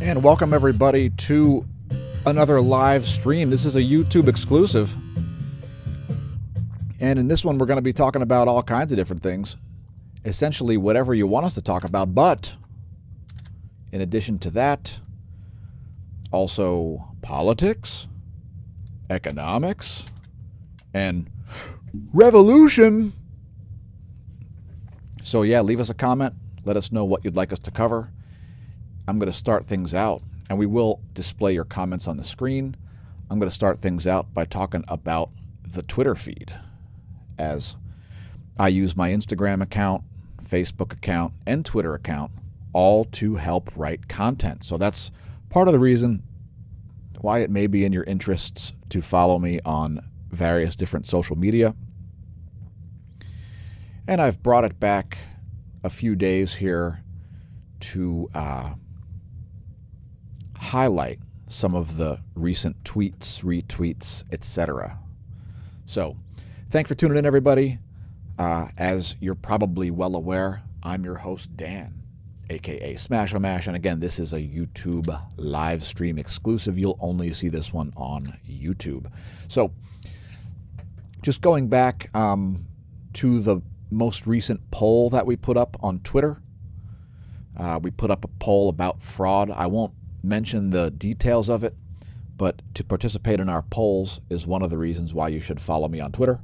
And welcome everybody to another live stream. This is a YouTube exclusive. And in this one, we're going to be talking about all kinds of different things. Essentially, whatever you want us to talk about. But in addition to that, also politics, economics, and revolution. So yeah, leave us a comment. Let us know what you'd like us to cover. I'm going to start things out, and we will display your comments on the screen. I'm going to start things out by talking about the Twitter feed, as I use my Instagram account, Facebook account, and Twitter account all to help write content. So that's part of the reason why it may be in your interests to follow me on various different social media. And I've brought it back a few days here to highlight some of the recent tweets, retweets, etc. So thanks for tuning in, everybody. As you're probably well aware, I'm your host, Dan, aka Smashamashcom, and again, this is a YouTube live stream exclusive. You'll only see this one on YouTube. So just going back to the most recent poll that we put up on Twitter. We put up a poll about fraud. I won't mention the details of it, but to participate in our polls is one of the reasons why you should follow me on Twitter.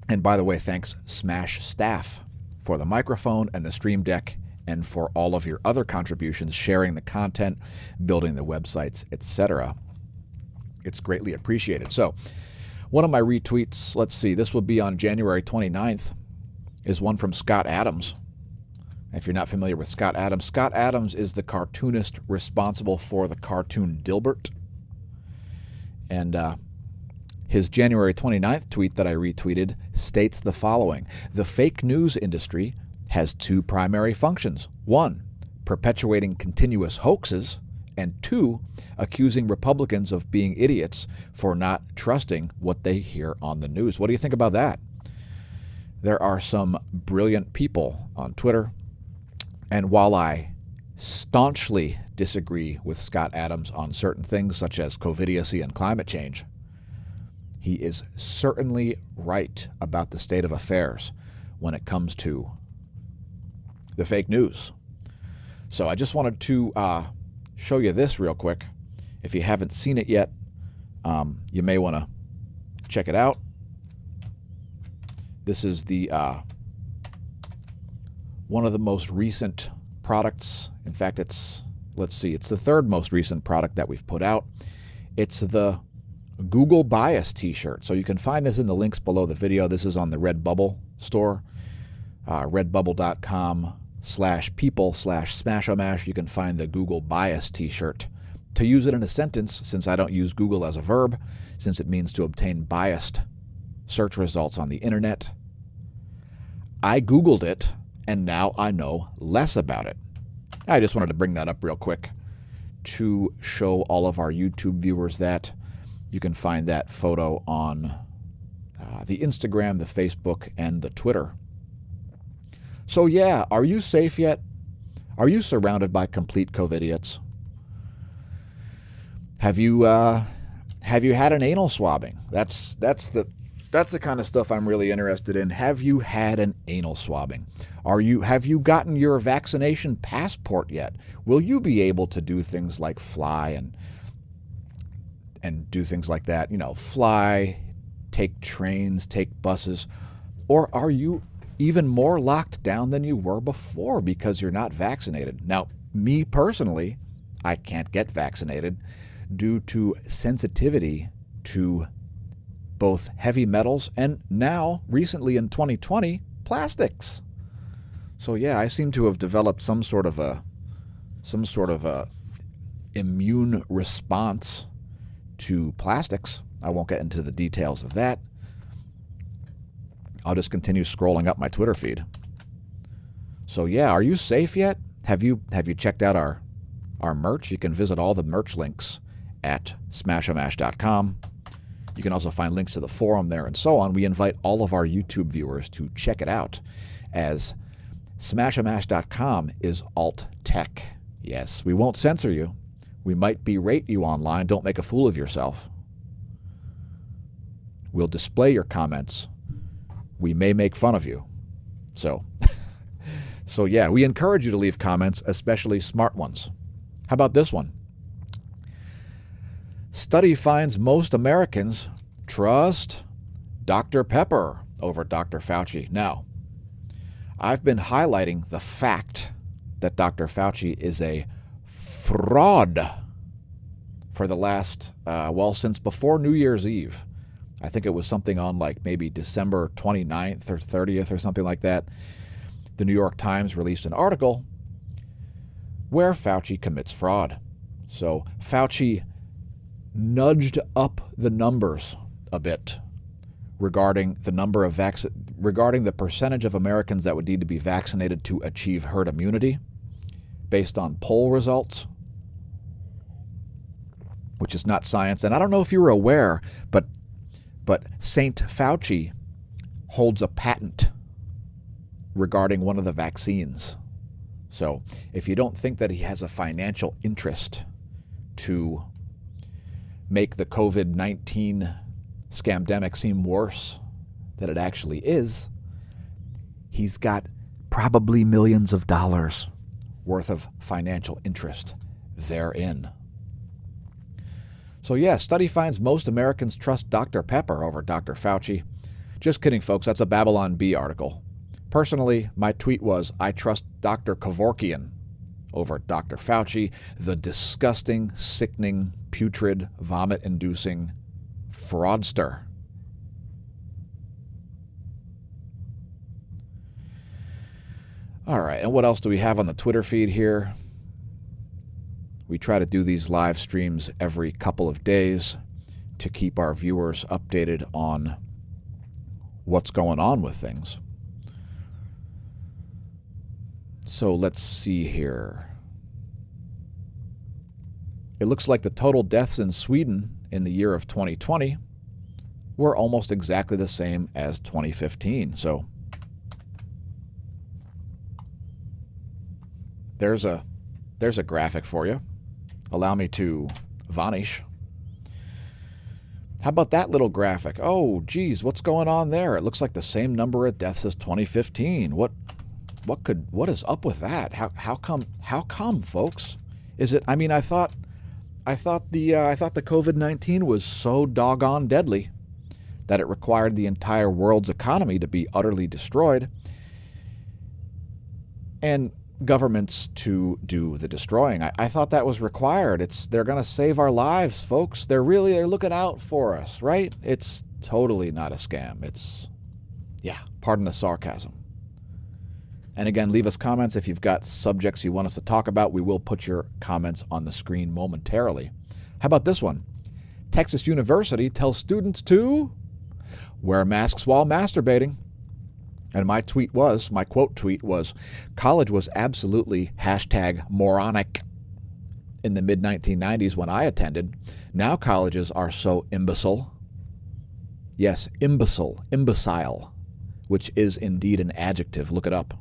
And by the way, thanks Smash staff for the microphone and the stream deck, and for all of your other contributions, sharing the content, building the websites, etc. It's greatly appreciated. So one of my retweets, let's see, this will be on January 29th, is one from Scott Adams. If you're not familiar with Scott Adams is the cartoonist responsible for the cartoon Dilbert. And his January 29th tweet that I retweeted states the following: the fake news industry has two primary functions. One, perpetuating continuous hoaxes, and two, accusing Republicans of being idiots for not trusting what they hear on the news. What do you think about that? There are some brilliant people on Twitter, and while I staunchly disagree with Scott Adams on certain things such as COVIDiocy and climate change, he is certainly right about the state of affairs when it comes to the fake news. So I just wanted to show you this real quick. If you haven't seen it yet, you may want to check it out. This is the one of the most recent products. In fact, it's the third most recent product that we've put out. It's the Google Bias t-shirt. So you can find this in the links below the video. This is on the Redbubble store, redbubble.com/people/Smashomash. You can find the Google Bias t-shirt. To use it in a sentence, since I don't use Google as a verb, since it means to obtain biased search results on the internet, I Googled it, and now I know less about it. I just wanted to bring that up real quick to show all of our YouTube viewers that you can find that photo on the Instagram, the Facebook, and the Twitter. So yeah, are you safe yet? Are you surrounded by complete COVIDiots? Have you had an anal swabbing? That's the kind of stuff I'm really interested in. Have you had an anal swabbing? Have you gotten your vaccination passport yet? Will you be able to do things like fly and do things like that? You know, fly, take trains, take buses, or are you even more locked down than you were before because you're not vaccinated? Now, me personally, I can't get vaccinated due to sensitivity to both heavy metals and now, recently in 2020, plastics. So yeah, I seem to have developed some sort of a immune response to plastics. I won't get into the details of that. I'll just continue scrolling up my Twitter feed. So yeah, are you safe yet? Have you checked out our merch? You can visit all the merch links at smashamash.com. You can also find links to the forum there and so on. We invite all of our YouTube viewers to check it out, as smashamash.com is alt tech. Yes, we won't censor you. We might berate you online. Don't make a fool of yourself. We'll display your comments. We may make fun of you. So yeah, we encourage you to leave comments, especially smart ones. How about this one? Study finds most Americans trust Dr. Pepper over Dr. Fauci. Now, I've been highlighting the fact that Dr. Fauci is a fraud for the last, since before New Year's Eve. I think it was something on like maybe December 29th or 30th or something like that. The New York Times released an article where Fauci commits fraud. So Fauci nudged up the numbers a bit regarding the percentage of Americans that would need to be vaccinated to achieve herd immunity based on poll results, which is not science. And I don't know if you were aware, but Saint Fauci holds a patent regarding one of the vaccines. So if you don't think that he has a financial interest to make the COVID-19 scamdemic seem worse than it actually is, he's got probably millions of dollars worth of financial interest therein. So yeah, study finds most Americans trust Dr. Pepper over Dr. Fauci. Just kidding, folks. That's a Babylon Bee article. Personally, my tweet was, I trust Dr. Kevorkian over Dr. Fauci, the disgusting, sickening, putrid, vomit-inducing fraudster. All right, and what else do we have on the Twitter feed here? We try to do these live streams every couple of days to keep our viewers updated on what's going on with things. So let's see here. It looks like the total deaths in Sweden in the year of 2020 were almost exactly the same as 2015. So there's a graphic for you. Allow me to vanish. How about that little graphic? Oh, geez, what's going on there? It looks like the same number of deaths as 2015. What is up with that? How come, folks? Is it? I mean, I thought the COVID-19 was so doggone deadly that it required the entire world's economy to be utterly destroyed and governments to do the destroying. I thought that was required. They're going to save our lives, folks. They're looking out for us, right? It's totally not a scam. Pardon the sarcasm. And again, leave us comments if you've got subjects you want us to talk about. We will put your comments on the screen momentarily. How about this one? Texas University tells students to wear masks while masturbating. And my quote tweet was, college was absolutely #moronic in the mid-1990s when I attended. Now colleges are so imbecile. Yes, imbecile, which is indeed an adjective. Look it up.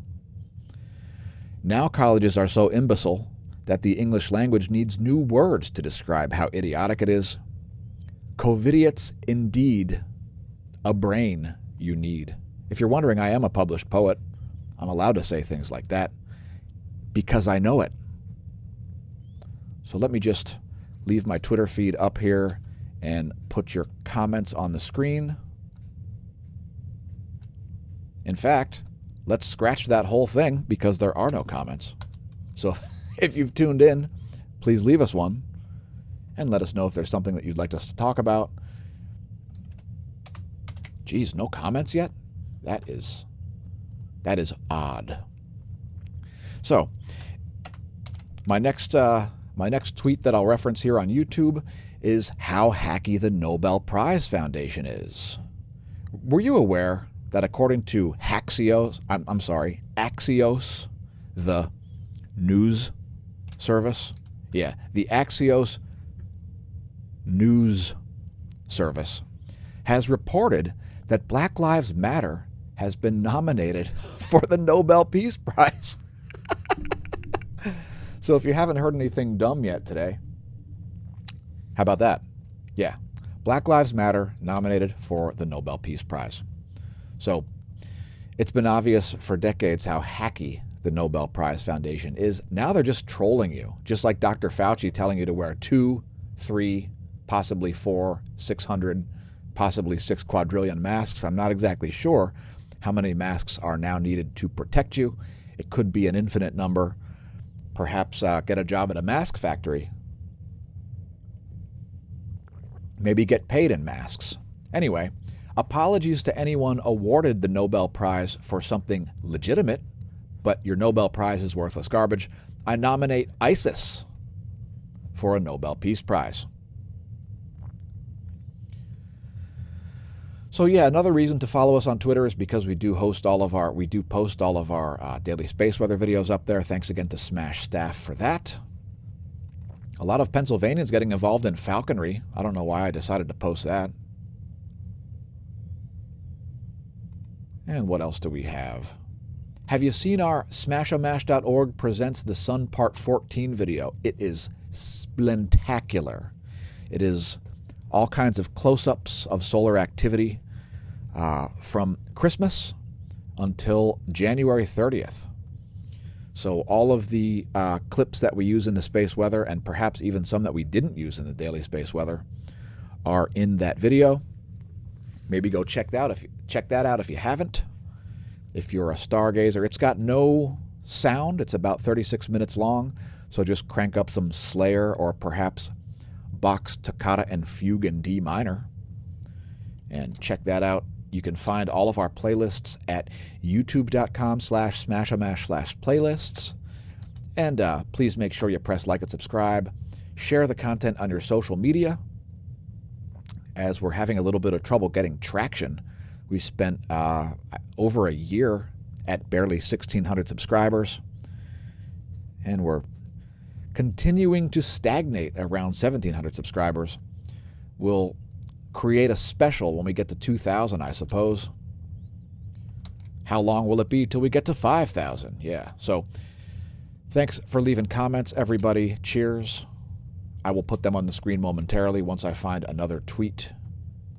Now colleges are so imbecile that the English language needs new words to describe how idiotic it is. Covidiot's indeed a brain you need. If you're wondering, I am a published poet. I'm allowed to say things like that because I know it. So let me just leave my Twitter feed up here and put your comments on the screen. In fact, let's scratch that whole thing because there are no comments. So if you've tuned in, please leave us one and let us know if there's something that you'd like us to talk about. Geez, no comments yet? That is odd. So my next tweet that I'll reference here on YouTube is how hacky the Nobel Prize Foundation is. Were you aware that according to Axios, the news service? Yeah, the Axios news service has reported that Black Lives Matter has been nominated for the Nobel Peace Prize. So if you haven't heard anything dumb yet today, how about that? Yeah, Black Lives Matter nominated for the Nobel Peace Prize. So it's been obvious for decades how hacky the Nobel Prize Foundation is. Now they're just trolling you, just like Dr. Fauci telling you to wear 2, 3, possibly 4, 600, possibly 6 quadrillion masks. I'm not exactly sure how many masks are now needed to protect you. It could be an infinite number. Perhaps get a job at a mask factory. Maybe get paid in masks. Anyway, apologies to anyone awarded the Nobel Prize for something legitimate, but your Nobel Prize is worthless garbage. I nominate ISIS for a Nobel Peace Prize. So yeah, another reason to follow us on Twitter is because we do post all of our daily space weather videos up there. Thanks again to SMASH staff for that. A lot of Pennsylvanians getting involved in falconry. I don't know why I decided to post that. And what else do we have? Have you seen our Smashamashcom presents the Sun Part 14 video? It is splentacular. It is all kinds of close-ups of solar activity from Christmas until January 30th. So all of the clips that we use in the space weather, and perhaps even some that we didn't use in the daily space weather, are in that video. Maybe go check that out if you haven't. If you're a stargazer, it's got no sound. It's about 36 minutes long, so just crank up some Slayer or perhaps Bach's Toccata and Fugue in D minor and check that out. You can find all of our playlists at youtube.com/smashamash/playlists. And please make sure you press like and subscribe. Share the content on your social media, as we're having a little bit of trouble getting traction. We spent over a year at barely 1,600 subscribers, and we're continuing to stagnate around 1,700 subscribers. We'll create a special when we get to 2,000, I suppose. How long will it be till we get to 5,000? Yeah, so thanks for leaving comments, everybody. Cheers. I will put them on the screen momentarily once I find another tweet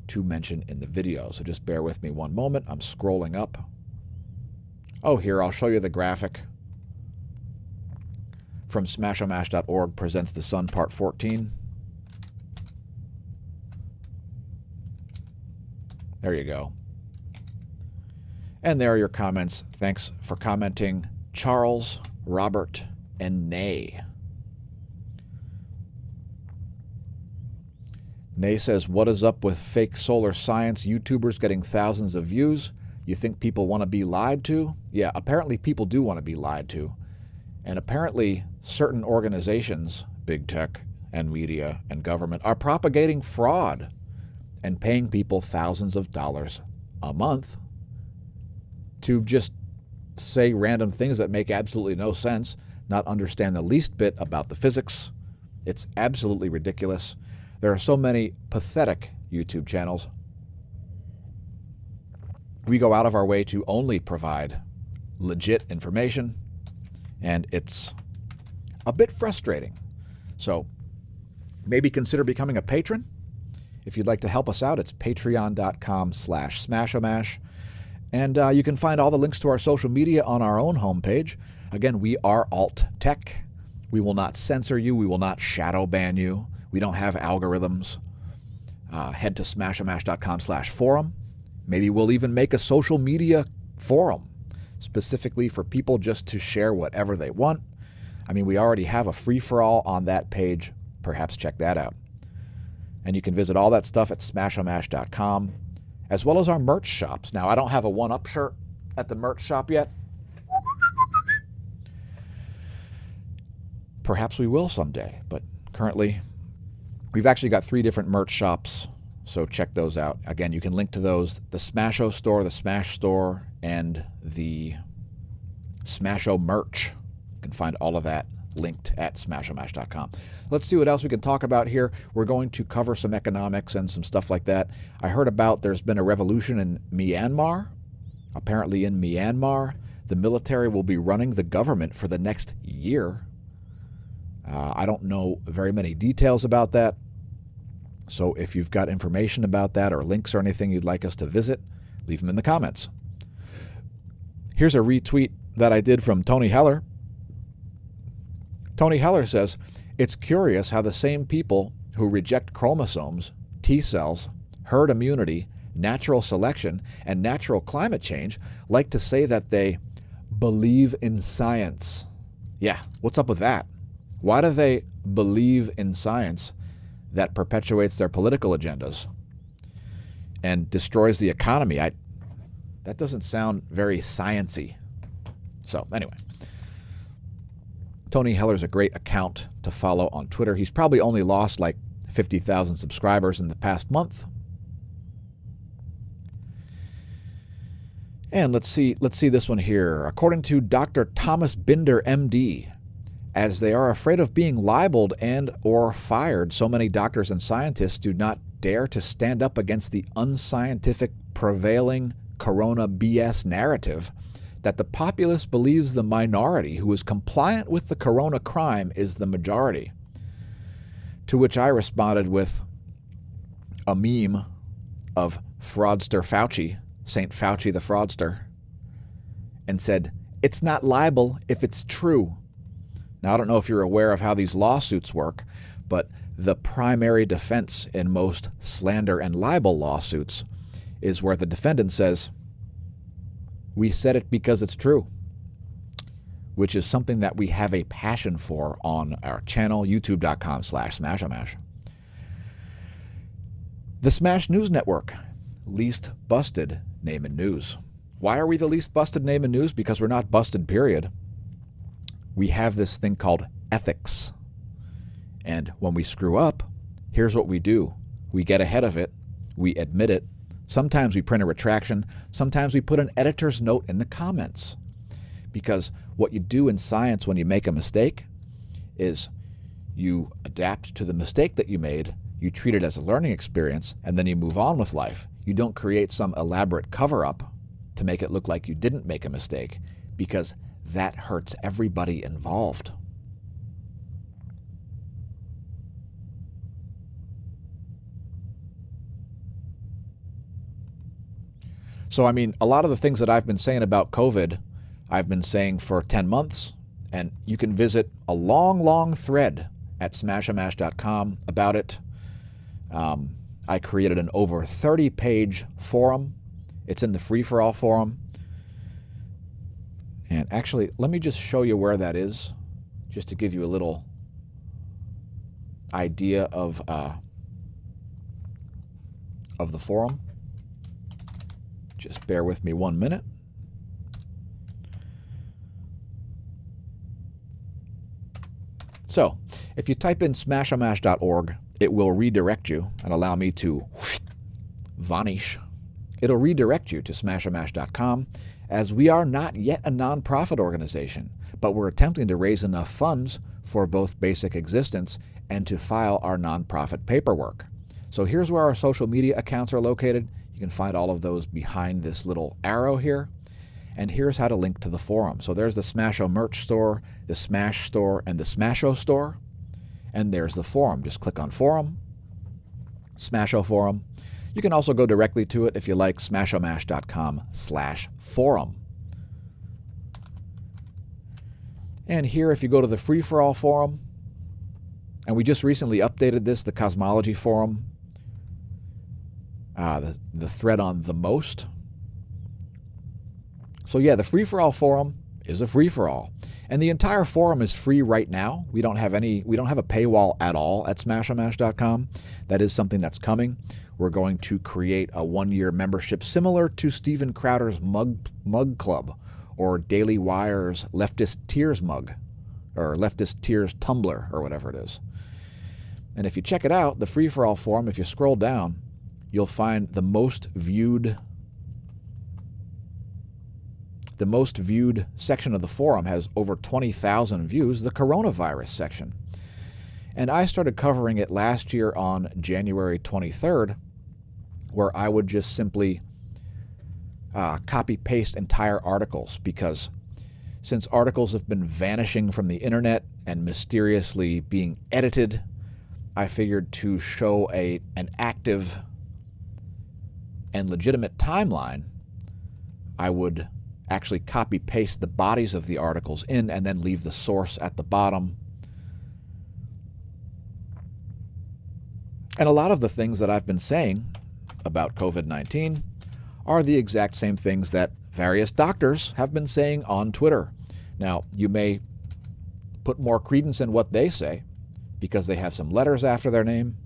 to mention in the video. So just bear with me one moment. I'm scrolling up. Oh, here, I'll show you the graphic from smashamash.org presents the Sun Part 14. There you go. And there are your comments. Thanks for commenting, Charles, Robert, and Nay. Nay says, what is up with fake solar science YouTubers getting thousands of views? You think people want to be lied to? Yeah, apparently people do want to be lied to. And apparently certain organizations, big tech and media and government, are propagating fraud and paying people thousands of dollars a month to just say random things that make absolutely no sense, not understand the least bit about the physics. It's absolutely ridiculous. There are so many pathetic YouTube channels. We go out of our way to only provide legit information, and it's a bit frustrating. So maybe consider becoming a patron. If you'd like to help us out, it's patreon.com/smashamash. And you can find all the links to our social media on our own homepage. Again, we are alt tech. We will not censor you. We will not shadow ban you. We don't have algorithms. Head to smashamash.com/forum. Maybe we'll even make a social media forum specifically for people just to share whatever they want. I mean, we already have a free-for-all on that page. Perhaps check that out. And you can visit all that stuff at smashamash.com, as well as our merch shops. Now, I don't have a one-up shirt at the merch shop yet. Perhaps we will someday, but currently we've actually got 3 different merch shops, so check those out. Again, you can link to those, the SMASHO store, the SMASH store, and the SMASHO merch. You can find all of that linked at smashamash.com. Let's see what else we can talk about here. We're going to cover some economics and some stuff like that. I heard about there's been a revolution in Myanmar. Apparently in Myanmar, the military will be running the government for the next year. I don't know very many details about that. So if you've got information about that or links or anything you'd like us to visit, leave them in the comments. Here's a retweet that I did from Tony Heller. Tony Heller says, "It's curious how the same people who reject chromosomes, T cells, herd immunity, natural selection, and natural climate change like to say that they believe in science." Yeah, what's up with that? Why do they believe in science that perpetuates their political agendas and destroys the economy? That doesn't sound very science-y. So anyway, Tony Heller's a great account to follow on Twitter. He's probably only lost like 50,000 subscribers in the past month. And let's see this one here. According to Dr. Thomas Binder, MD, as they are afraid of being libeled and or fired, so many doctors and scientists do not dare to stand up against the unscientific prevailing corona BS narrative that the populace believes the minority who is compliant with the corona crime is the majority. To which I responded with a meme of fraudster Fauci, St. Fauci the fraudster, and said, "It's not libel if it's true." Now, I don't know if you're aware of how these lawsuits work, but the primary defense in most slander and libel lawsuits is where the defendant says, "We said it because it's true," which is something that we have a passion for on our channel, youtube.com/smashamash. The Smash News Network, least busted name in news. Why are we the least busted name in news? Because we're not busted, period. We have this thing called ethics. And when we screw up, here's what we do. We get ahead of it. We admit it. Sometimes we print a retraction. Sometimes we put an editor's note in the comments. Because what you do in science when you make a mistake is you adapt to the mistake that you made, you treat it as a learning experience, and then you move on with life. You don't create some elaborate cover-up to make it look like you didn't make a mistake, because that hurts everybody involved. So, I mean, a lot of the things that I've been saying about COVID, I've been saying for 10 months, and you can visit a long, long thread at smashamash.com about it. I created an over 30-page forum. It's in the free-for-all forum. And actually, let me just show you where that is, just to give you a little idea of the forum. Just bear with me 1 minute. So, if you type in smashamash.org, it will redirect you and allow me to vanish. It'll redirect you to smashamash.com, as we are not yet a nonprofit organization, but we're attempting to raise enough funds for both basic existence and to file our nonprofit paperwork. So here's where our social media accounts are located. You can find all of those behind this little arrow here. And here's how to link to the forum. So there's the SMASHO merch store, the Smash store, and the SMASHO store. And there's the forum. Just click on forum, SMASHO forum. You can also go directly to it if you like, smashamash.com/forum. And here, if you go to the free-for-all forum, and we just recently updated this, the cosmology forum, the thread on the most. So yeah, the free-for-all forum is a free-for-all. And the entire forum is free right now. We don't have a paywall at all at smashamash.com. That is something that's coming. We're going to create a 1-year membership similar to Steven Crowder's mug club, or Daily Wire's Leftist Tears mug, or Leftist Tears Tumblr, or whatever it is. And if you check it out, the free-for-all forum, if you scroll down, you'll find the most viewed section of the forum has over 20,000 views, the coronavirus section. And I started covering it last year on January 23rd, where I would just simply copy-paste entire articles, because Since articles have been vanishing from the internet and mysteriously being edited, I figured to show an active and legitimate timeline, I would actually copy-paste the bodies of the articles in and then leave the source at the bottom. And a lot of the things that I've been saying about COVID-19 are the exact same things that various doctors have been saying on Twitter. Now, you may put more credence in what they say because they have some letters after their name.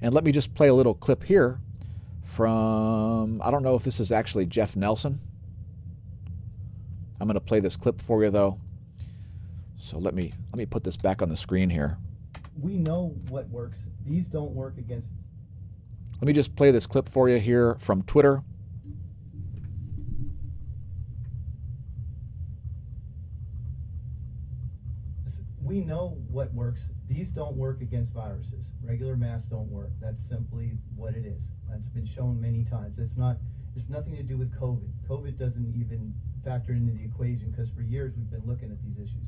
And let me just play a little clip here from, I don't know if this is actually Jeff Nelson. I'm going to play this clip for you, though. So let me put this back on the screen here. We know what works. These don't work against. Let me just play this clip for you here from Twitter. We know what works. These don't work against viruses. Regular masks don't work. That's simply what it is. That's been shown many times. It's nothing to do with COVID. COVID doesn't even factor into the equation because for years we've been looking at these issues.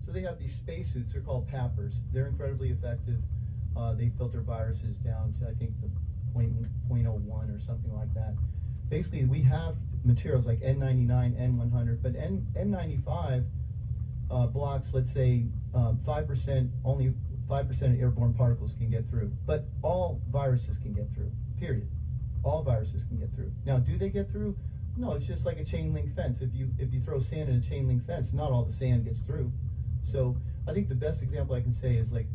So they have these spacesuits. They're called PAPRs. They're incredibly effective. They filter viruses down to, I think, the 0.01 or something like that. Basically, we have materials like N99, N100, but N95 blocks, let's say, 5%, only 5% of airborne particles can get through. But all viruses can get through, period. All viruses can get through. Now, do they get through? No, it's just like a chain link fence. If you throw sand in a chain link fence, not all the sand gets through. So I think the best example I can say is like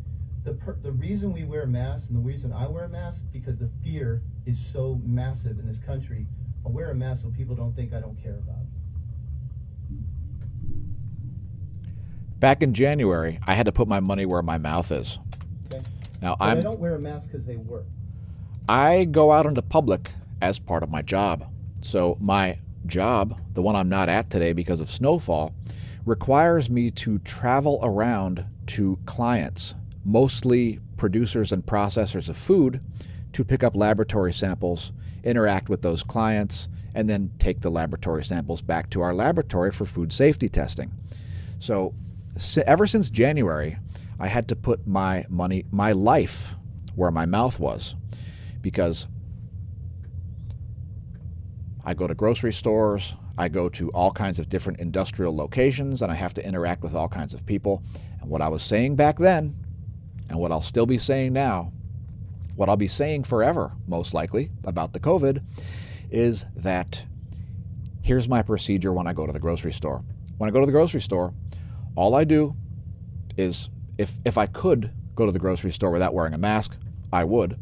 the reason we wear masks and the reason I wear a mask, because the fear is so massive in this country. I wear a mask so people don't think I don't care about it. Back in January, I had to put my money where my mouth is. Okay. Now I don't wear a mask because they work. I go out into public as part of my job. So my job, the one I'm not at today because of snowfall, requires me to travel around to clients, mostly producers and processors of food, to pick up laboratory samples, interact with those clients, and then take the laboratory samples back to our laboratory for food safety testing. So ever since January, I had to put my money, my life, where my mouth was, because I go to grocery stores, I go to all kinds of different industrial locations, and I have to interact with all kinds of people. And what I was saying back then, and what I'll still be saying now, what I'll be saying forever, most likely, about the COVID, is that here's my procedure when I go to the grocery store. When I go to the grocery store, all I do is, if I could go to the grocery store without wearing a mask, I would.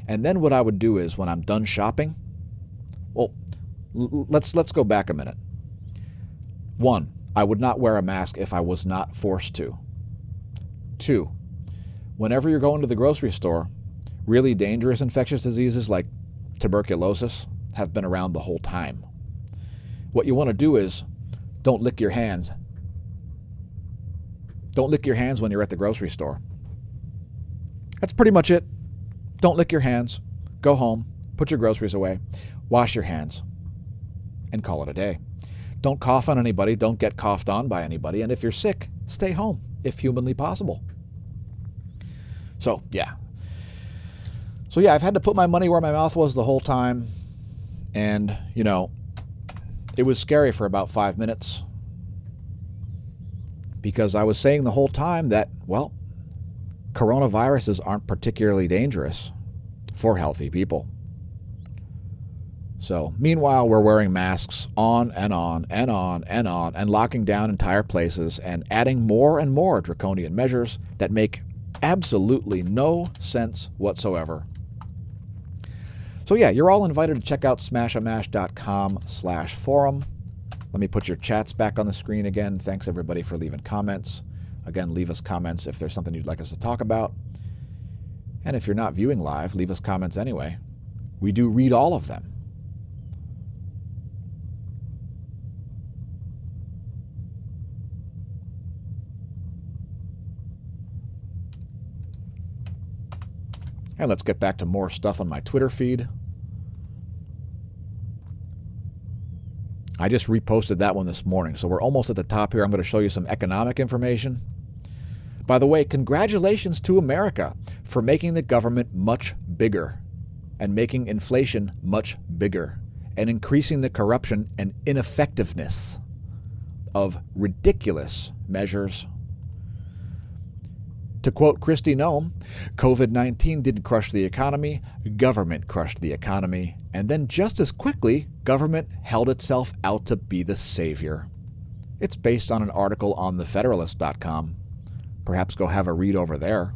And then what I would do is, when I'm done shopping, well, let's go back a minute. One, I would not wear a mask if I was not forced to. Two, whenever you're going to the grocery store, really dangerous infectious diseases like tuberculosis have been around the whole time. What you want to do is don't lick your hands. Don't lick your hands when you're at the grocery store. That's pretty much it. Don't lick your hands. Go home, put your groceries away, wash your hands, and call it a day. Don't cough on anybody. Don't get coughed on by anybody. And if you're sick, stay home if humanly possible. So, yeah. I've had to put my money where my mouth was the whole time. And, it was scary for about 5 minutes, because I was saying the whole time that, well, coronaviruses aren't particularly dangerous for healthy people. So, meanwhile, we're wearing masks on and on and on and on, and locking down entire places and adding more and more draconian measures that make absolutely no sense whatsoever. So yeah, you're all invited to check out smashamash.com/forum. Let me put your chats back on the screen again. Thanks everybody for leaving comments. Again, leave us comments if there's something you'd like us to talk about. And if you're not viewing live, leave us comments anyway. We do read all of them. And let's get back to more stuff on my Twitter feed. I just reposted that one this morning, so we're almost at the top here. I'm going to show you some economic information. By the way, congratulations to America for making the government much bigger and making inflation much bigger and increasing the corruption and ineffectiveness of ridiculous measures. To quote Kristi Noem, COVID-19 didn't crush the economy, government crushed the economy, and then just as quickly, government held itself out to be the savior. It's based on an article on thefederalist.com. Perhaps go have a read over there.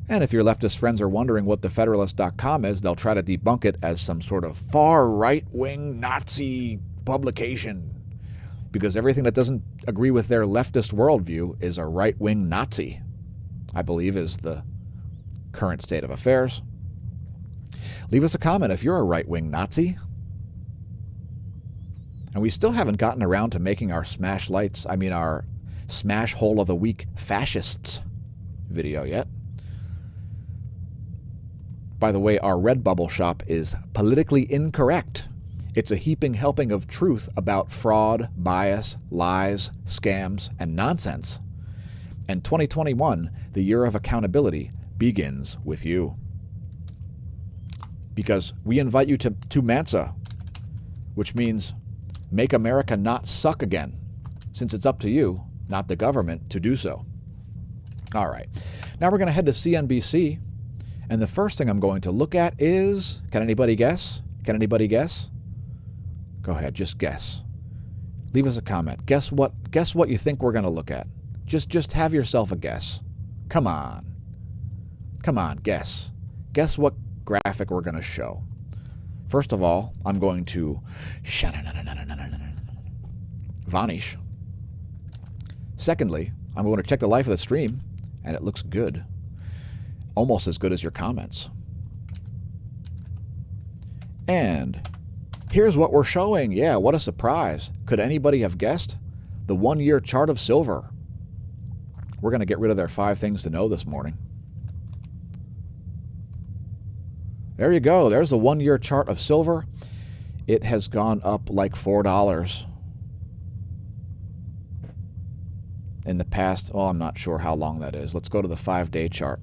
And if your leftist friends are wondering what thefederalist.com is, they'll try to debunk it as some sort of far right-wing Nazi publication, because everything that doesn't agree with their leftist worldview is a right-wing Nazi, I believe is the current state of affairs. Leave us a comment if you're a right-wing Nazi. And we still haven't gotten around to making our our Smash Hole of the Week Fascists video yet. By the way, our Redbubble shop is politically incorrect. It's a heaping helping of truth about fraud, bias, lies, scams, and nonsense. And 2021, the year of accountability, begins with you. Because we invite you to Mansa, which means make America not suck again, since it's up to you, not the government, to do so. All right. Now we're going to head to CNBC. And the first thing I'm going to look at is, can anybody guess? Can anybody guess? Go ahead, just guess. Leave us a comment. Guess what you think we're going to look at. Just have yourself a guess. Come on. Come on, guess. Guess what graphic we're going to show. First of all, I'm going to vanish. Secondly, I'm going to check the life of the stream, and it looks good. Almost as good as your comments. And here's what we're showing. Yeah, what a surprise. Could anybody have guessed? The 1-year chart of silver. We're going to get rid of their 5 things to know this morning. There you go. There's the 1-year chart of silver. It has gone up like $4 in the past. Well, I'm not sure how long that is. Let's go to the 5-day chart.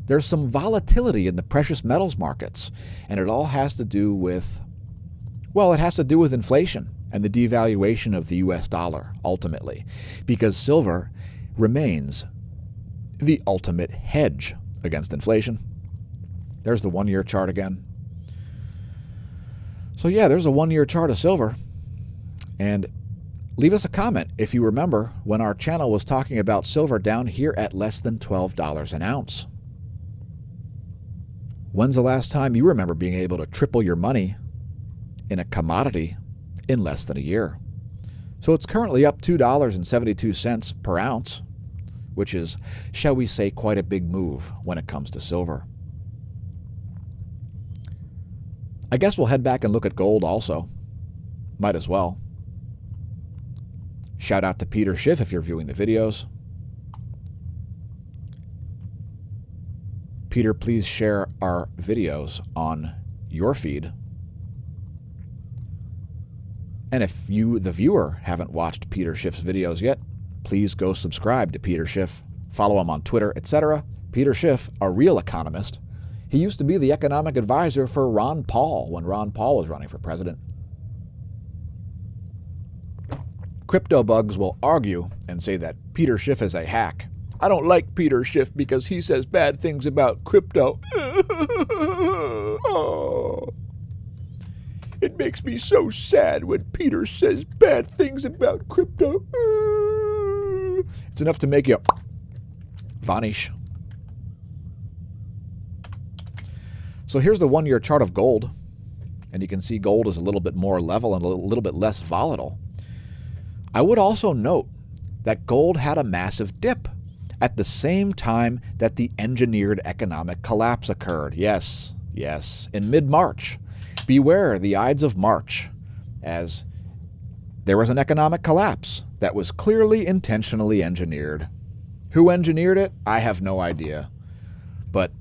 There's some volatility in the precious metals markets, and it all has to do with, well, it has to do with inflation and the devaluation of the US dollar, ultimately, because silver remains the ultimate hedge against inflation. There's the 1-year chart again. So yeah, there's a 1-year chart of silver. And leave us a comment if you remember when our channel was talking about silver down here at less than $12 an ounce. When's the last time you remember being able to triple your money in a commodity in less than a year? So it's currently up $2.72 per ounce, which is, shall we say, quite a big move when it comes to silver. I guess we'll head back and look at gold also. Might as well. Shout out to Peter Schiff if you're viewing the videos. Peter, please share our videos on your feed. And if you, the viewer, haven't watched Peter Schiff's videos yet, please go subscribe to Peter Schiff. Follow him on Twitter, etc. Peter Schiff, a real economist. He used to be the economic advisor for Ron Paul when Ron Paul was running for president. Crypto bugs will argue and say that Peter Schiff is a hack. I don't like Peter Schiff because he says bad things about crypto. Oh. It makes me so sad when Peter says bad things about crypto. It's enough to make you vanish. So here's the 1-year chart of gold. And you can see gold is a little bit more level and a little bit less volatile. I would also note that gold had a massive dip at the same time that the engineered economic collapse occurred. Yes, in mid-March. Beware the Ides of March, as there was an economic collapse that was clearly intentionally engineered. Who engineered it? I have no idea. But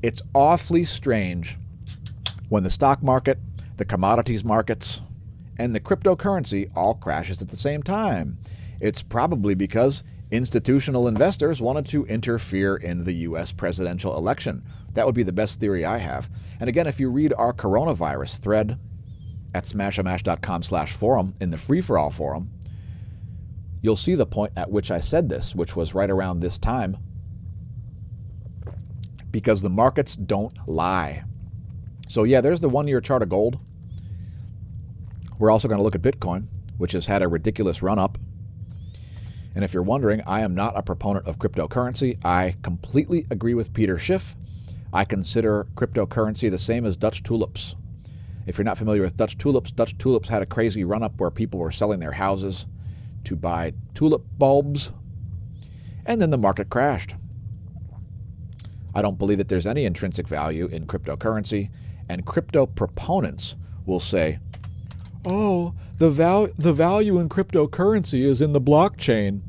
it's awfully strange when the stock market the commodities markets, and the cryptocurrency all crashes at the same time. It's probably because institutional investors wanted to interfere in the U.S. presidential election. That would be the best theory I have. And again, if you read our coronavirus thread at smashamash.com/forum in the free-for-all forum, you'll see the point at which I said this, which was right around this time, because the markets don't lie. So yeah, there's the 1-year chart of gold. We're also going to look at Bitcoin, which has had a ridiculous run-up. And if you're wondering, I am not a proponent of cryptocurrency. I completely agree with Peter Schiff. I consider cryptocurrency the same as Dutch tulips. If you're not familiar with Dutch tulips had a crazy run-up where people were selling their houses to buy tulip bulbs, and then the market crashed. I don't believe that there's any intrinsic value in cryptocurrency, and crypto proponents will say, oh, the value in cryptocurrency is in the blockchain.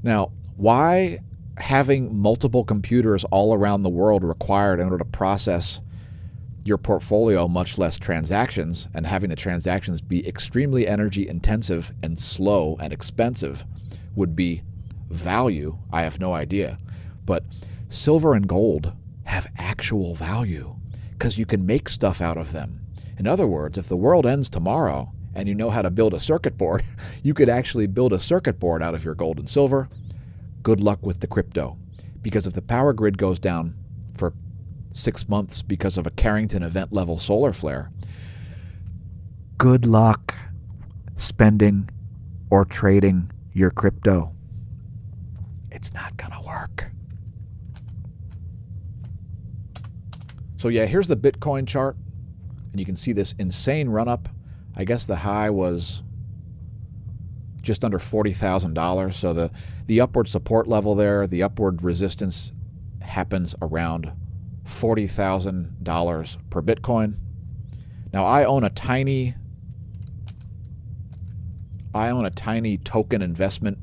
Now, why having multiple computers all around the world required in order to process your portfolio, much less transactions, and having the transactions be extremely energy intensive and slow and expensive would be value? I have no idea. But silver and gold have actual value because you can make stuff out of them. In other words, if the world ends tomorrow and you know how to build a circuit board, you could actually build a circuit board out of your gold and silver. Good luck with the crypto. Because if the power grid goes down for 6 months because of a Carrington event level solar flare, good luck spending or trading your crypto. It's not going to work. So yeah, here's the Bitcoin chart. And you can see this insane run-up. I guess the high was just under $40,000. So the upward support level there, the upward resistance happens around $40,000 per Bitcoin. Now I own a tiny token investment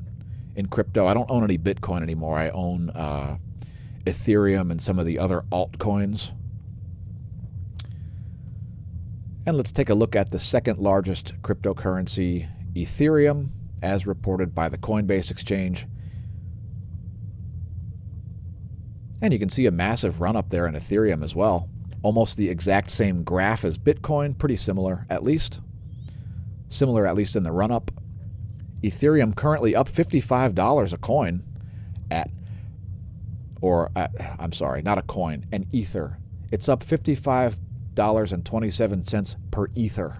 in crypto. I don't own any Bitcoin anymore. I own Ethereum and some of the other altcoins. And let's take a look at the second largest cryptocurrency, Ethereum, as reported by the Coinbase exchange. And you can see a massive run up there in Ethereum as well. Almost the exact same graph as Bitcoin, pretty similar at least. Similar at least in the run up. Ethereum currently up $55 a coin not a coin, an ether. It's up $55.27 per ether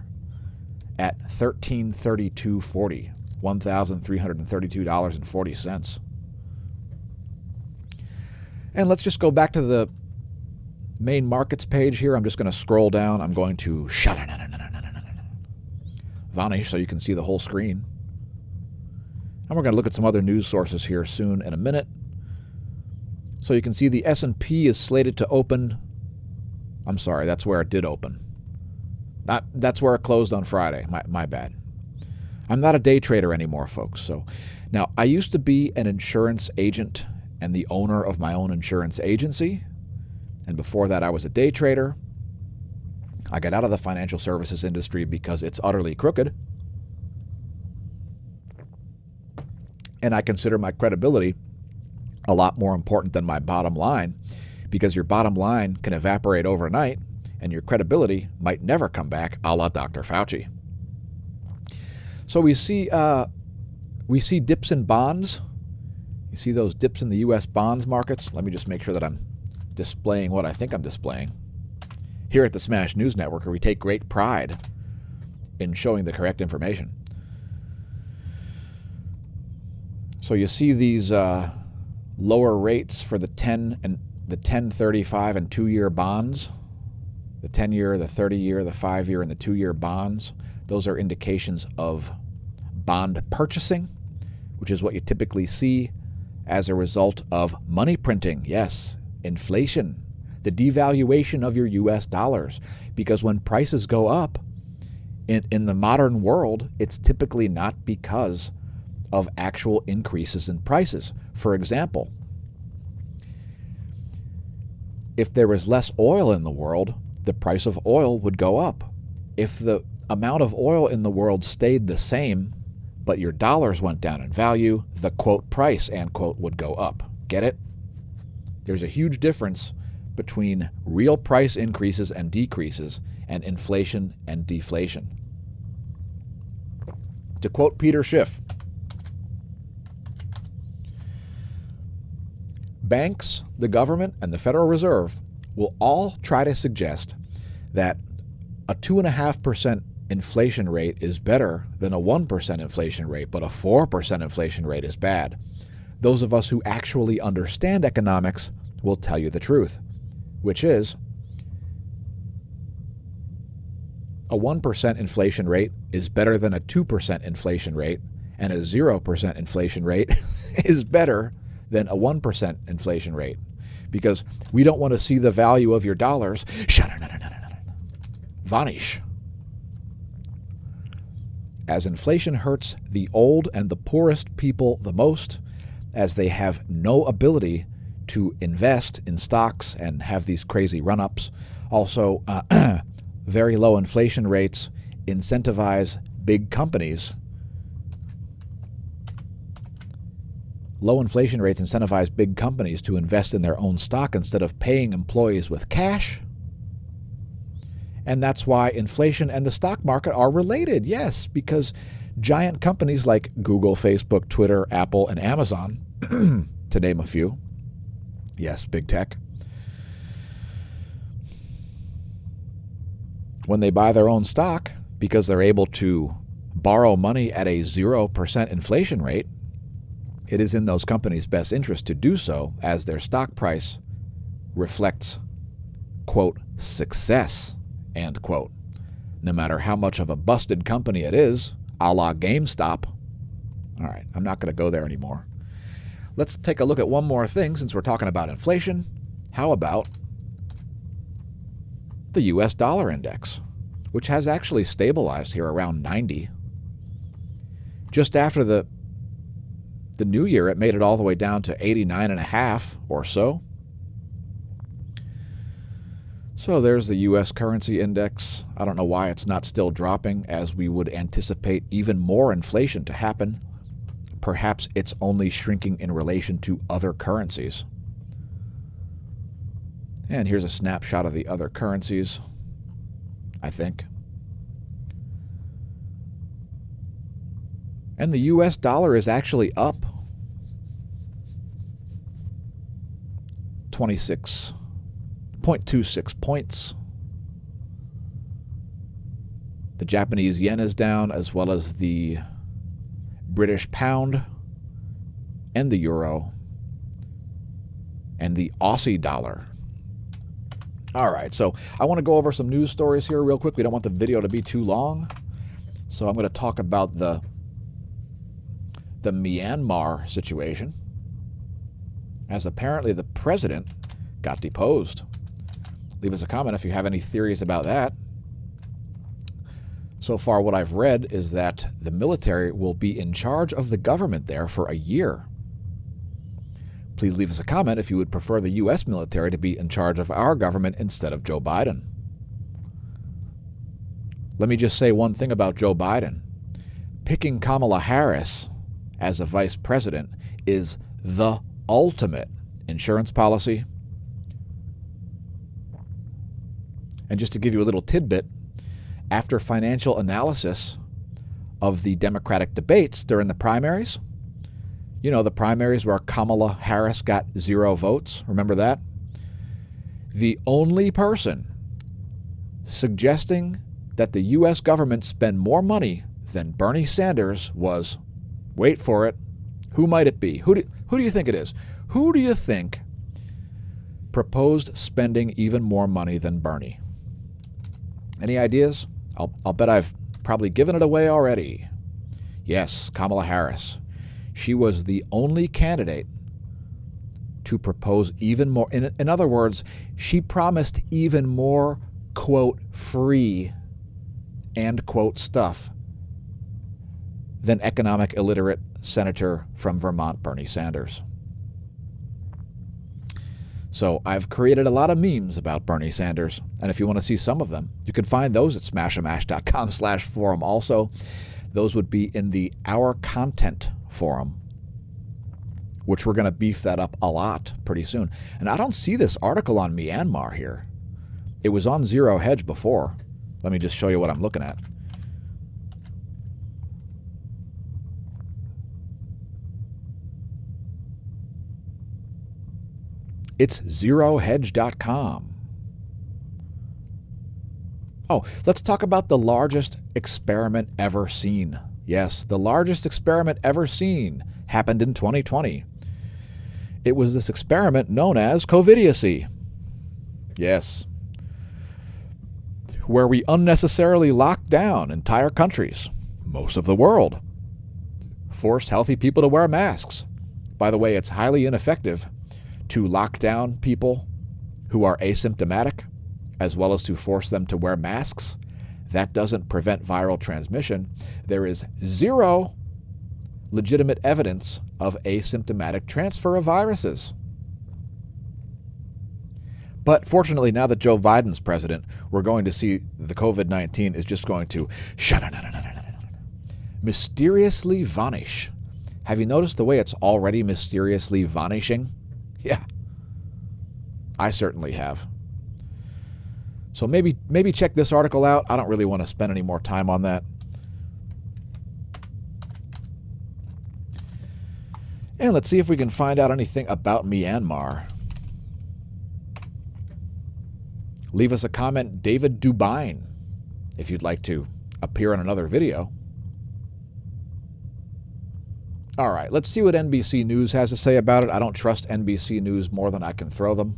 at $1332.40, $1,332.40. And let's just go back to the main markets page here. I'm just going to scroll down. I'm going to vanish so you can see the whole screen. And we're going to look at some other news sources here soon in a minute. So you can see the S&P is slated to open. I'm sorry, that's where it did open. That's where it closed on Friday. My bad. I'm not a day trader anymore, folks. So now I used to be an insurance agent and the owner of my own insurance agency. And before that, I was a day trader. I got out of the financial services industry because it's utterly crooked. And I consider my credibility a lot more important than my bottom line, because your bottom line can evaporate overnight and your credibility might never come back, a la Dr. Fauci. So we see dips in bonds. You see those dips in the U.S. bonds markets? Let me just make sure that I'm displaying what I think I'm displaying. Here at the Smash News Network, we take great pride in showing the correct information. So you see these lower rates for the 10 and the 10, 35, and 2-year bonds. The 10-year, the 30-year, the 5-year, and the 2-year bonds. Those are indications of bond purchasing, which is what you typically see as a result of money printing. Yes, inflation, the devaluation of your U.S. dollars. Because when prices go up in the modern world, it's typically not because of actual increases in prices. For example, if there was less oil in the world, the price of oil would go up. if the amount of oil in the world stayed the same, but your dollars went down in value, the quote price, end quote, would go up. Get it? There's a huge difference between real price increases and decreases and inflation and deflation. To quote Peter Schiff, banks, the government, and the Federal Reserve will all try to suggest that a 2.5% inflation rate is better than a 1% inflation rate, but a 4% inflation rate is bad. Those of us who actually understand economics will tell you the truth, which is a 1% inflation rate is better than a 2% inflation rate, and a 0% inflation rate is better than a 1% inflation rate, because we don't want to see the value of your dollars vanish. As inflation hurts the old and the poorest people the most, as they have no ability to invest in stocks and have these crazy run-ups. Also, very low inflation rates incentivize big companies. Low inflation rates incentivize big companies to invest in their own stock instead of paying employees with cash. And that's why inflation and the stock market are related. Yes, because giant companies like Google, Facebook, Twitter, Apple, and Amazon, to name a few, yes, big tech, when they buy their own stock because they're able to borrow money at a 0% inflation rate, it is in those companies' best interest to do so, as their stock price reflects, quote, success, end quote. No matter how much of a busted company it is, a la GameStop. All right, I'm not going to go there anymore. Let's take a look at one more thing since we're talking about inflation. How about the U.S. dollar index, which has actually stabilized here around 90. Just after the new year, it made it all the way down to 89.5 or so. So there's the U.S. currency index. I don't know why it's not still dropping, as we would anticipate even more inflation to happen. Perhaps it's only shrinking in relation to other currencies. And here's a snapshot of the other currencies, I think. And the U.S. dollar is actually up 26.26 points. The Japanese yen is down, as well as the British pound and the euro and the Aussie dollar. All right, so I want to go over some news stories here real quick. We don't want the video to be too long. So I'm going to talk about the Myanmar situation, as apparently the president got deposed. Leave us a comment if you have any theories about that. So far, what I've read is that the military will be in charge of the government there for a year. Please leave us a comment if you would prefer the U.S. military to be in charge of our government instead of Joe Biden. Let me just say one thing about Joe Biden. Picking Kamala Harris as a vice president is the ultimate insurance policy. And just to give you a little tidbit, after financial analysis of the Democratic debates during the primaries, you know, the primaries where Kamala Harris got 0 votes, remember that? The only person suggesting that the U.S. government spend more money than Bernie Sanders was, wait for it, who might it be? Who do you think it is? Who do you think proposed spending even more money than Bernie? Any ideas? I'll bet I've probably given it away already. Yes, Kamala Harris. She was the only candidate to propose even more. In other words, she promised even more, quote, free, end quote, stuff than economic illiterate senator from Vermont, Bernie Sanders. So I've created a lot of memes about Bernie Sanders, and if you want to see some of them, you can find those at smashamash.com/forum. Also, those would be in the Our Content forum, which we're going to beef that up a lot pretty soon. And I don't see this article on Myanmar here. It was on Zero Hedge before. Let me just show you what I'm looking at. It's zerohedge.com. Oh, let's talk about the largest experiment ever seen. Yes, the largest experiment ever seen happened in 2020. It was this experiment known as Covidiocy. Yes. Where we unnecessarily locked down entire countries, most of the world, forced healthy people to wear masks. By the way, it's highly ineffective to lock down people who are asymptomatic, as well as to force them to wear masks. That doesn't prevent viral transmission. There is zero legitimate evidence of asymptomatic transfer of viruses. But fortunately, now that Joe Biden's president, we're going to see the COVID-19 is just going to mysteriously vanish. Have you noticed the way it's already mysteriously vanishing? Yeah, I certainly have. So maybe check this article out. I don't really want to spend any more time on that. And let's see if we can find out anything about Myanmar. Leave us a comment, David Dubine, if you'd like to appear in another video. All right, let's see what NBC News has to say about it. I don't trust NBC News more than I can throw them.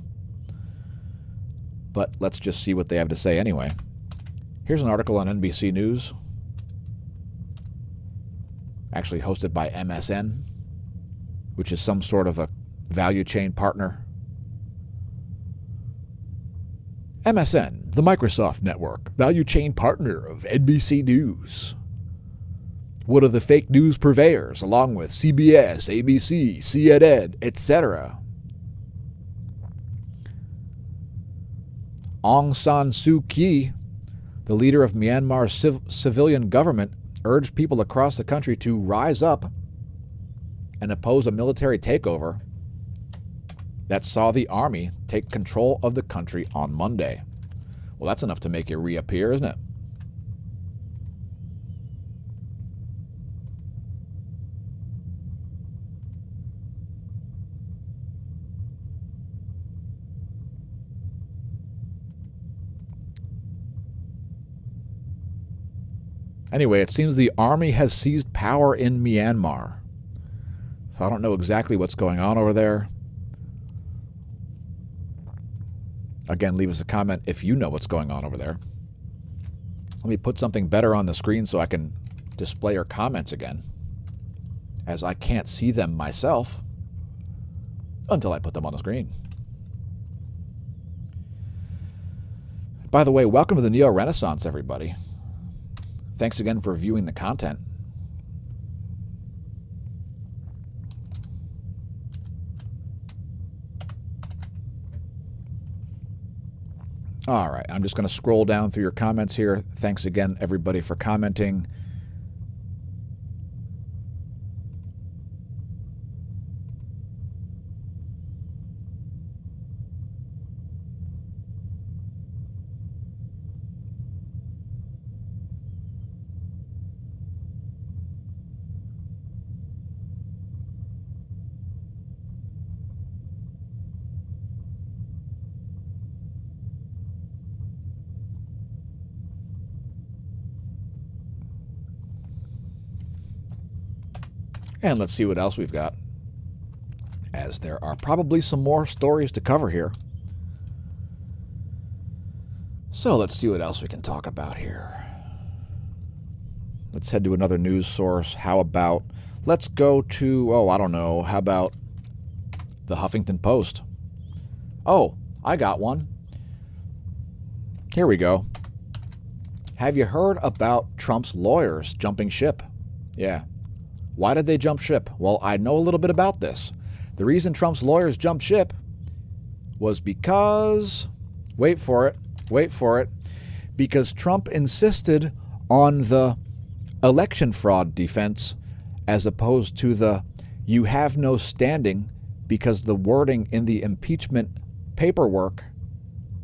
But let's just see what they have to say anyway. Here's an article on NBC News, actually hosted by MSN, which is some sort of a value chain partner. MSN, the Microsoft Network, value chain partner of NBC News. One of the fake news purveyors, along with CBS, ABC, CNN, etc. Aung San Suu Kyi, the leader of Myanmar's civilian government, urged people across the country to rise up and oppose a military takeover that saw the army take control of the country on Monday. Well, that's enough to make you reappear, isn't it? Anyway, it seems the army has seized power in Myanmar. So I don't know exactly what's going on over there. Again, leave us a comment if you know what's going on over there. Let me put something better on the screen so I can display your comments again, as I can't see them myself until I put them on the screen. By the way, welcome to the Neo Renaissance, everybody. Thanks again for viewing the content. All right, I'm just going to scroll down through your comments here. Thanks again, everybody, for commenting. And let's see what else we've got, as there are probably some more stories to cover here. So let's see what else we can talk about here. Let's head to another news source. How about, let's go to, I don't know, how about the Huffington Post? Oh, I got one. Here we go. Have you heard about Trump's lawyers jumping ship? Yeah. Why did they jump ship? Well, I know a little bit about this. The reason Trump's lawyers jumped ship was because, wait for it, because Trump insisted on the election fraud defense as opposed to the you have no standing because the wording in the impeachment paperwork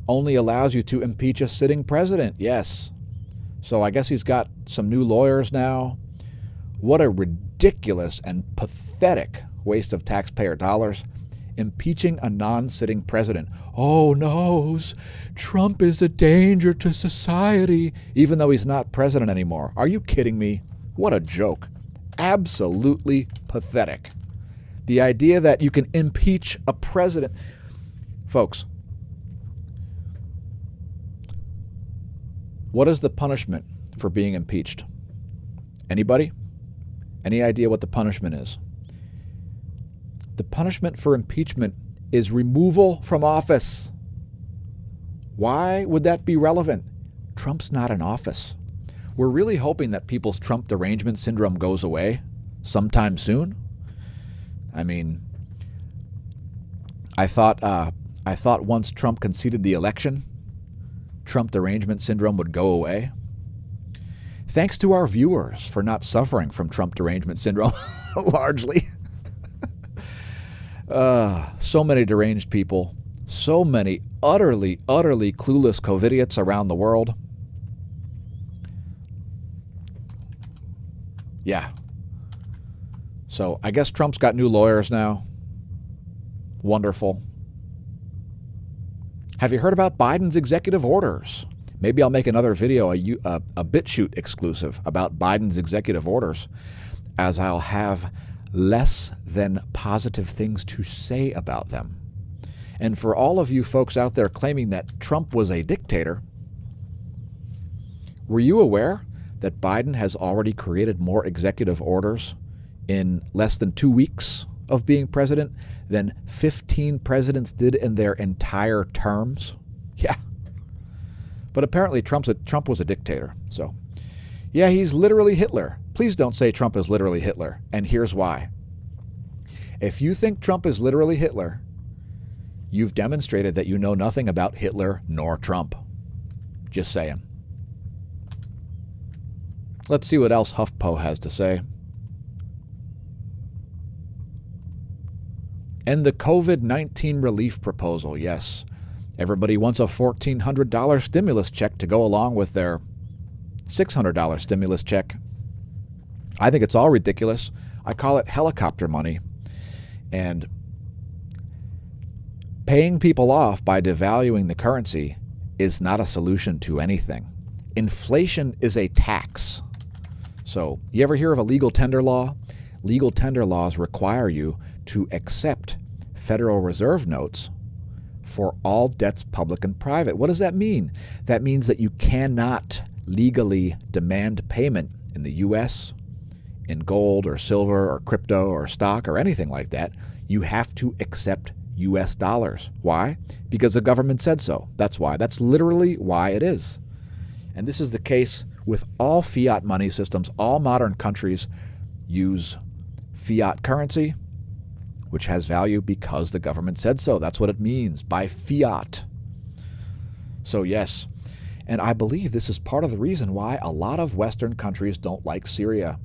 only allows you to impeach a sitting president. Yes. So I guess he's got some new lawyers now. What a ridiculous and pathetic waste of taxpayer dollars. Impeaching a non-sitting president. Oh no, Trump is a danger to society, even though he's not president anymore. Are you kidding me? What a joke. Absolutely pathetic. The idea that you can impeach a president. Folks, what is the punishment for being impeached? Anybody? Any idea what the punishment is? The punishment for impeachment is removal from office. Why would that be relevant? Trump's not in office. We're really hoping that people's Trump derangement syndrome goes away sometime soon. I mean, I thought once Trump conceded the election, Trump derangement syndrome would go away. Thanks to our viewers for not suffering from Trump derangement syndrome, largely. So many deranged people, so many utterly clueless COVIDiots around the world. Yeah. So I guess Trump's got new lawyers now. Wonderful. Have you heard about Biden's executive orders? Maybe I'll make another video, a BitChute exclusive about Biden's executive orders, as I'll have less than positive things to say about them. And for all of you folks out there claiming that Trump was a dictator, were you aware that Biden has already created more executive orders in less than 2 weeks of being president than 15 presidents did in their entire terms? Yeah. But apparently Trump was a dictator. So, yeah, he's literally Hitler. Please don't say Trump is literally Hitler. And here's why. If you think Trump is literally Hitler, you've demonstrated that you know nothing about Hitler nor Trump. Just saying. Let's see what else HuffPo has to say. And the COVID-19 relief proposal, yes. Everybody wants a $1,400 stimulus check to go along with their $600 stimulus check. I think it's all ridiculous. I call it helicopter money. And paying people off by devaluing the currency is not a solution to anything. Inflation is a tax. So, you ever hear of a legal tender law? Legal tender laws require you to accept Federal Reserve notes for all debts, public and private. What does that mean? That means that you cannot legally demand payment in the U.S., in gold or silver or crypto or stock or anything like that. You have to accept U.S. dollars. Why? Because the government said so. That's why. That's literally why it is. And this is the case with all fiat money systems. All modern countries use fiat currency, which has value because the government said so. That's what it means by fiat. So yes, and I believe this is part of the reason why a lot of Western countries don't like Syria.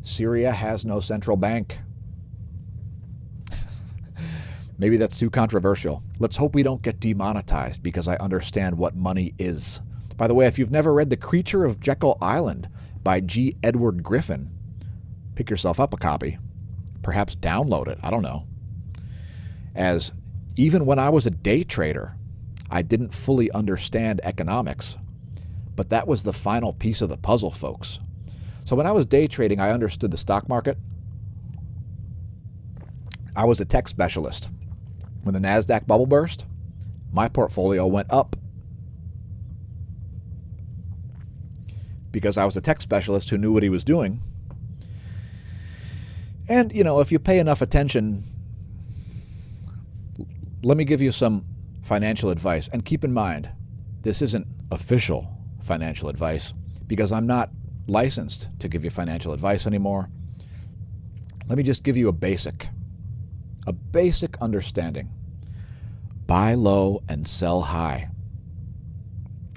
Syria has no central bank. Maybe that's too controversial. Let's hope we don't get demonetized because I understand what money is. By the way, if you've never read The Creature of Jekyll Island by G. Edward Griffin, pick yourself up a copy. Perhaps download it. I don't know. As even when I was a day trader, I didn't fully understand economics. But that was the final piece of the puzzle, folks. So when I was day trading, I understood the stock market. I was a tech specialist. When the NASDAQ bubble burst, my portfolio went up. Because I was a tech specialist who knew what he was doing. And, you know, if you pay enough attention, let me give you some financial advice. And keep in mind, this isn't official financial advice because I'm not licensed to give you financial advice anymore. Let me just give you a basic understanding. Buy low and sell high.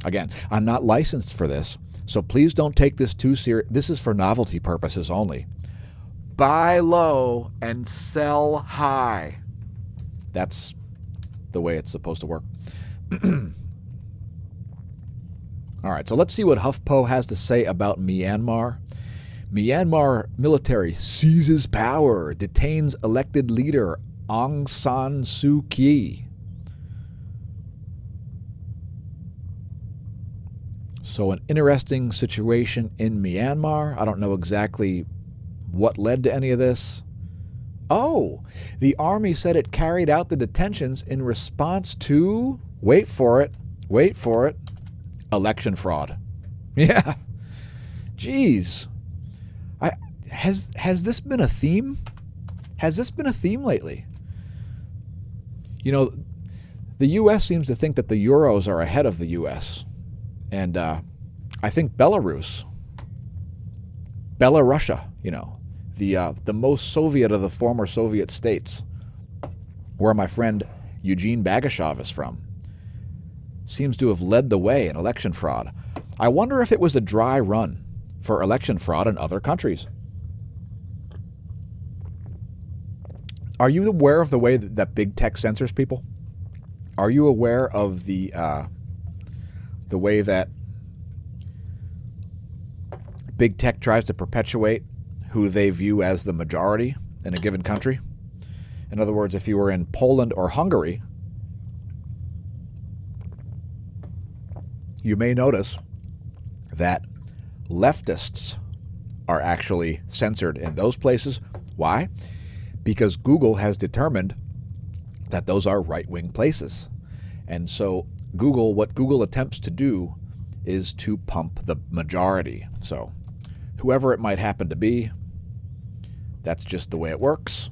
Again, I'm not licensed for this, so please don't take this too serious. This is for novelty purposes only. Buy low and sell high. That's the way it's supposed to work. All right, so let's see what HuffPo has to say about Myanmar. Myanmar military seizes power, detains elected leader Aung San Suu Kyi. So an interesting situation in Myanmar. I don't know exactly what led to any of this. Oh, the army said it carried out the detentions in response to, wait for it, election fraud. Yeah. Jeez. Has this been a theme? Has this been a theme lately? You know, the U.S. seems to think that the Euros are ahead of the U.S. And I think Belarus, you know, the most Soviet of the former Soviet states, where my friend Eugene Bagashov is from, seems to have led the way in election fraud. I wonder if it was a dry run for election fraud in other countries. Are you aware of the way that big tech censors people? Are you aware of the way that big tech tries to perpetuate who they view as the majority in a given country? In other words, if you were in Poland or Hungary, you may notice that leftists are actually censored in those places. Why? Because Google has determined that those are right-wing places. And so what Google attempts to do is to pump the majority. So whoever it might happen to be, that's just the way it works.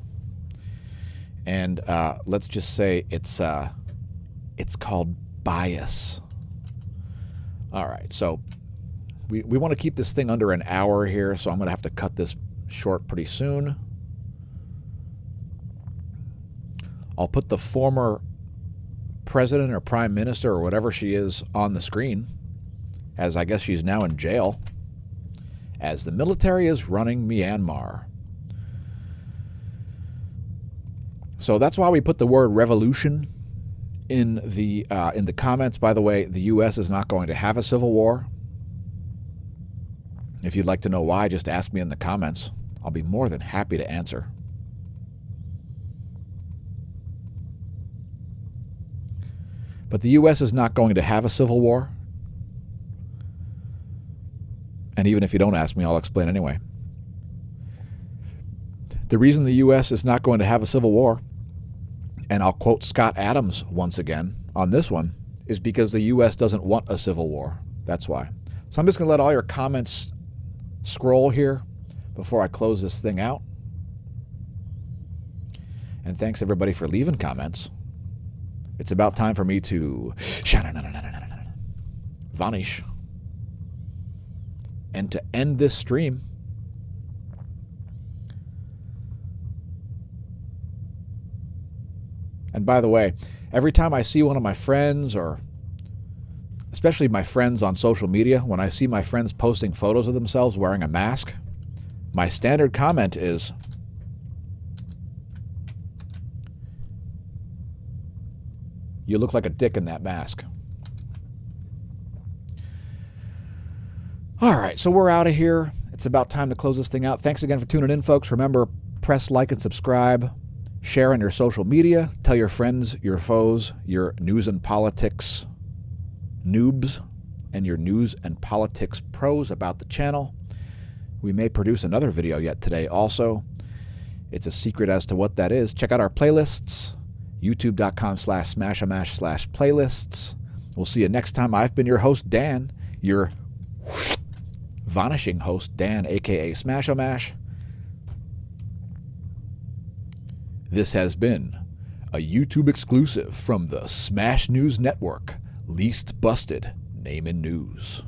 And let's just say it's called bias. All right, so we want to keep this thing under an hour here, so I'm going to have to cut this short pretty soon. I'll put the former president or prime minister or whatever she is on the screen, as I guess she's now in jail, as the military is running Myanmar. So that's why we put the word revolution in the comments. By the way, the U.S. is not going to have a civil war. If you'd like to know why, just ask me in the comments. I'll be more than happy to answer. But the U.S. is not going to have a civil war. And even if you don't ask me, I'll explain anyway. The reason the U.S. is not going to have a civil war, and I'll quote Scott Adams once again on this one, is because the U.S. doesn't want a civil war. That's why. So I'm just going to let all your comments scroll here before I close this thing out. And thanks everybody for leaving comments. It's about time for me to vanish and to end this stream. And by the way, every time I see one of my friends, or especially my friends on social media, when I see my friends posting photos of themselves wearing a mask, my standard comment is, "You look like a dick in that mask." All right, so we're out of here. It's about time to close this thing out. Thanks again for tuning in, folks. Remember, press like and subscribe. Share on your social media. Tell your friends, your foes, your news and politics noobs, and your news and politics pros about the channel. We may produce another video yet today also. It's a secret as to what that is. Check out our playlists. youtube.com/smashamash/playlists. We'll see you next time. I've been your host, Dan, your vanishing host, Dan, a.k.a. Smashamash. This has been a YouTube exclusive from the Smash News Network, Least Busted Name in News.